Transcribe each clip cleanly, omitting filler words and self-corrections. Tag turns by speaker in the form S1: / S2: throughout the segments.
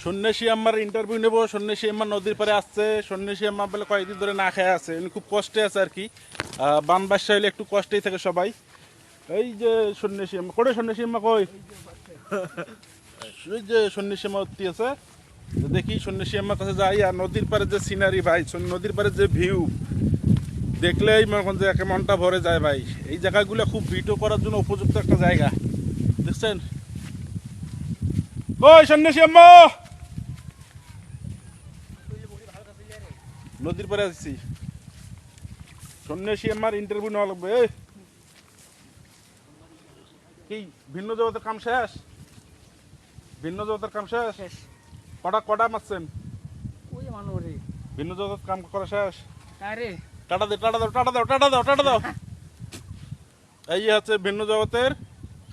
S1: সন্ন্যাসী আম্মার ইন্টারভিউ নেব। সন্ন্যাসী আম্মা নদীর পারে আসছে। সন্ন্যাসী আম্মা বলে কয়েকদিন ধরে না খেয়ে আছে, উনি খুব কষ্টে আছে আর কি। বানবাসা হইলে একটু কষ্টেই থাকে সবাই। এই যে সন্ন্যাসী আম্মা, কোটে সন্ন্যাসী আম্মা কই? ওই যে সন্ন্যাসী আম্মা উঠতে আছে। দেখি সন্ন্যাসী আম্মার কাছে যাই। আর নদীর পারে যে সিনারি ভাই, নদীর পারে যে ভিউ দেখলেই মনে করেন যে একে মনটা ভরে যায় ভাই। এই জায়গাগুলো খুব ভিডিও করার জন্য উপযুক্ত একটা জায়গা, দেখছেন? কই সন্ন্যাসী আম্মা? নদীর পারে আসছি, সন্ন্যাসী আম্মার ইন্টারভিউ নেওয়া লাগবে। কি ভিন্ন জগতের কাম শেষ? ভিন্ন জগতের কাম শেষ? কটা কটা মারছেন? ভিন্ন জগতের কাম করা শেষ? টাটা দে, টাটা দাও, টাটা দাও, টাটা দাও, টাটা দাও। এই হচ্ছে ভিন্ন জগতের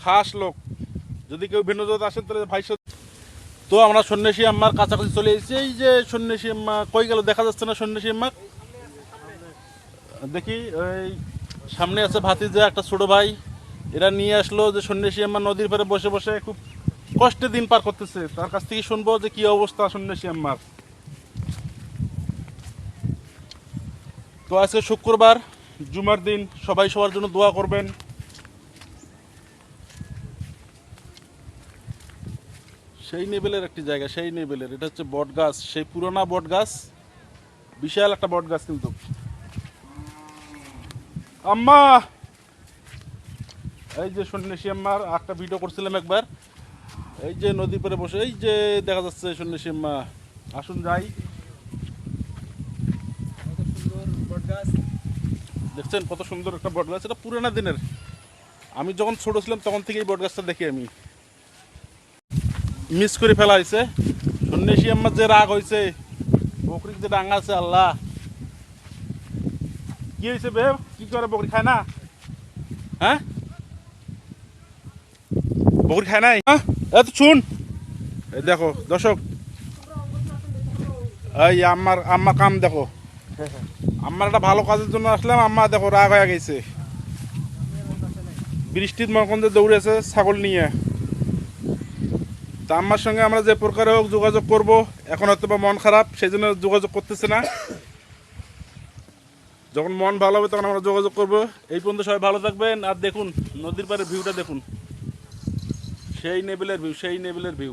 S1: খাস লোক। যদি কেউ ভিন্ন জগৎ আসেন তাহলে ভাই। তো আমরা সন্ন্যাসী আম্মার কাছাকাছি চলে এসেছি। এই যে সন্ন্যাসী আম্মা কই গেল, দেখা যাচ্ছে না সন্ন্যাসী আম্মা। দেখি ওই সামনে আছে ভাতিজা, একটা ছোট ভাই। এরা নিয়ে আসলো যে সন্ন্যাসী আম্মা নদীর পাড়ে বসে বসে খুব কষ্টে দিন পার করতেছে। তার কাছ থেকে শুনবো যে কি অবস্থা সন্ন্যাসী আম্মার। তো আজকে শুক্রবার, জুমার দিন, সবাই সবার জন্য দোয়া করবেন। সেই নেবেলের একটি জায়গা, সেই নেবেলের, এটা হচ্ছে বট গাছ, সেই পুরোনো বট গাছ, বিশাল একটা বট গাছ কিন্তু। আম্মা, এই যে সন্ন্যাসী আম্মার একটা ভিডিও করছিলাম একবার। এই যে নদীর পাড়ে বসে, এই যে দেখা যাচ্ছে সন্ন্যাসী আম্মা। আসুন যাই। দেখছেন কত সুন্দর একটা বট গাছ, এটা পুরোনো দিনের। আমি যখন ছোট ছিলাম তখন থেকেই বট গাছটা দেখি আমি। মিস করে ফেলা হয়েছে। সন্ন্যাসী আম্মার যে রাগ হয়েছে, বকরির যে ডাঙ্গা আছে, আল্লাহ কি হয়েছে বে? কি করে বকরি খায় না? হ্যাঁ, বকরি খায় নাই? এত শুন, এই দেখো দর্শক, এই আম্মার আম্মা কাম দেখো। আম্মার একটা ভালো কাজের জন্য আসলাম, আম্মা দেখো রাগ হয়ে গেছে। বৃষ্টির মরকন্দে দৌড়েছে ছাগল নিয়ে। তা আম্মার সঙ্গে আমরা যে প্রকারে হোক যোগাযোগ করব। এখন হয়তো বা মন খারাপ, সেই জন্য যোগাযোগ করতেছে না। যখন মন ভালো হবে তখন আমরা যোগাযোগ করব। এই পর্যন্ত সবাই ভালো থাকবেন। আর দেখুন নদীর পাড়ের ভিউটা দেখুন, সেই নেবেলের ভিউ, সেই নেবেলের ভিউ।